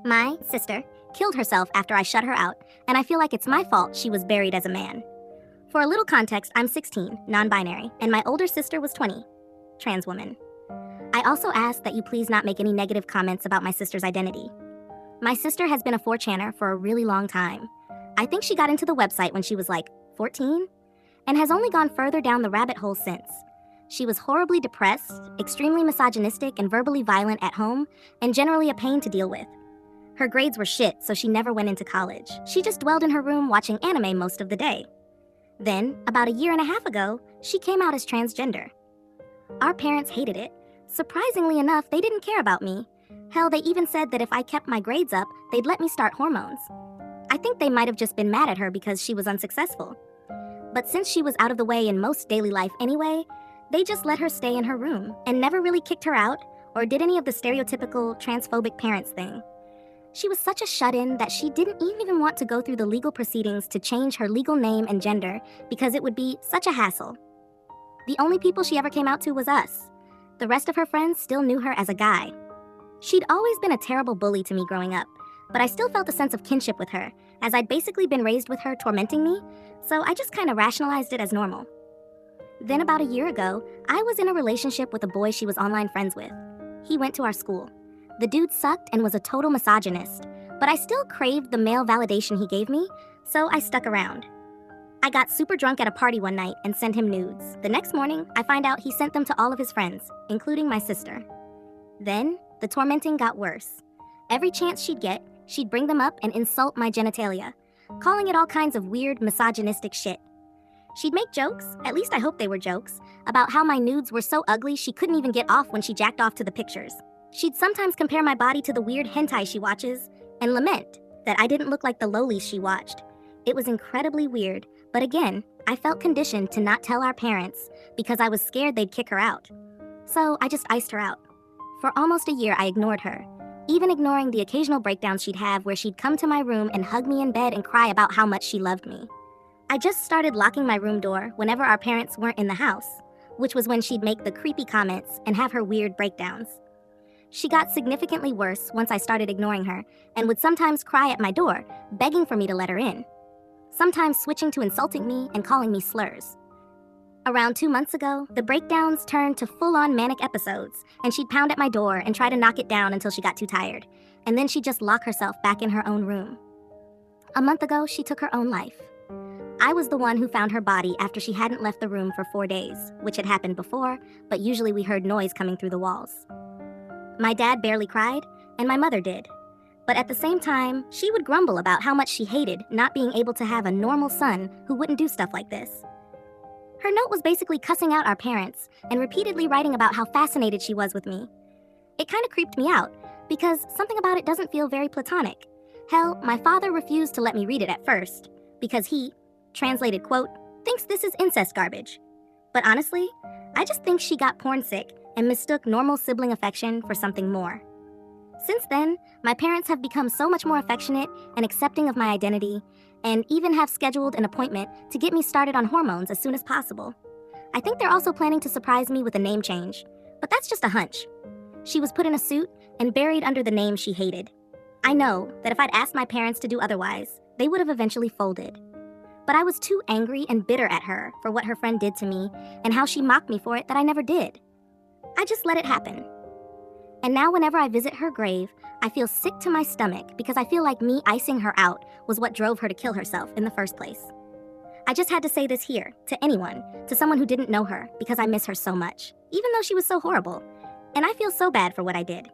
My sister killed herself after I shut her out, and I feel like it's my fault she was buried as a man. For a little context, I'm 16, non-binary, and my older sister was 20, trans woman. I also ask that you please not make any negative comments about my sister's identity. My sister has been a 4channer for a really long time. I think she got into the website when she was like 14, and has only gone further down the rabbit hole since. She was horribly depressed, extremely misogynistic and verbally violent at home, and generally a pain to deal with. Her grades were shit, so she never went into college. She just dwelled in her room watching anime most of the day. Then, about a year and a half ago, she came out as transgender. Our parents hated it. Surprisingly enough, they didn't care about me. Hell, they even said that if I kept my grades up, they'd let me start hormones. I think they might have just been mad at her because she was unsuccessful. But since she was out of the way in most daily life anyway, they just let her stay in her room and never really kicked her out or did any of the stereotypical transphobic parents thing. She was such a shut-in that she didn't even want to go through the legal proceedings to change her legal name and gender because it would be such a hassle. The only people she ever came out to was us. The rest of her friends still knew her as a guy. She'd always been a terrible bully to me growing up, but I still felt a sense of kinship with her, as I'd basically been raised with her tormenting me, so I just kind of rationalized it as normal. Then about a year ago, I was in a relationship with a boy she was online friends with. He went to our school. The dude sucked and was a total misogynist, but I still craved the male validation he gave me, so I stuck around. I got super drunk at a party one night and sent him nudes. The next morning, I find out he sent them to all of his friends, including my sister. Then, the tormenting got worse. Every chance she'd get, she'd bring them up and insult my genitalia, calling it all kinds of weird, misogynistic shit. She'd make jokes, at least I hope they were jokes, about how my nudes were so ugly she couldn't even get off when she jacked off to the pictures. She'd sometimes compare my body to the weird hentai she watches, and lament that I didn't look like the lowlies she watched. It was incredibly weird, but again, I felt conditioned to not tell our parents because I was scared they'd kick her out. So I just iced her out. For almost a year, I ignored her, even ignoring the occasional breakdowns she'd have where she'd come to my room and hug me in bed and cry about how much she loved me. I just started locking my room door whenever our parents weren't in the house, which was when she'd make the creepy comments and have her weird breakdowns. She got significantly worse once I started ignoring her and would sometimes cry at my door, begging for me to let her in. Sometimes switching to insulting me and calling me slurs. Around 2 months ago, the breakdowns turned to full-on manic episodes, and she'd pound at my door and try to knock it down until she got too tired, and then she'd just lock herself back in her own room. A month ago, she took her own life. I was the one who found her body after she hadn't left the room for 4 days, which had happened before, but usually we heard noise coming through the walls. My dad barely cried, and my mother did. But at the same time, she would grumble about how much she hated not being able to have a normal son who wouldn't do stuff like this. Her note was basically cussing out our parents and repeatedly writing about how fascinated she was with me. It kind of creeped me out, because something about it doesn't feel very platonic. Hell, my father refused to let me read it at first, because he, translated quote, thinks this is incest garbage. But honestly, I just think she got porn sick and mistook normal sibling affection for something more. Since then, my parents have become so much more affectionate and accepting of my identity, and even have scheduled an appointment to get me started on hormones as soon as possible. I think they're also planning to surprise me with a name change, but that's just a hunch. She was put in a suit and buried under the name she hated. I know that if I'd asked my parents to do otherwise, they would have eventually folded. But I was too angry and bitter at her for what her friend did to me and how she mocked me for it that I never did. I just let it happen. And now whenever I visit her grave, I feel sick to my stomach because I feel like me icing her out was what drove her to kill herself in the first place. I just had to say this here, to anyone, to someone who didn't know her, because I miss her so much, even though she was so horrible. And I feel so bad for what I did.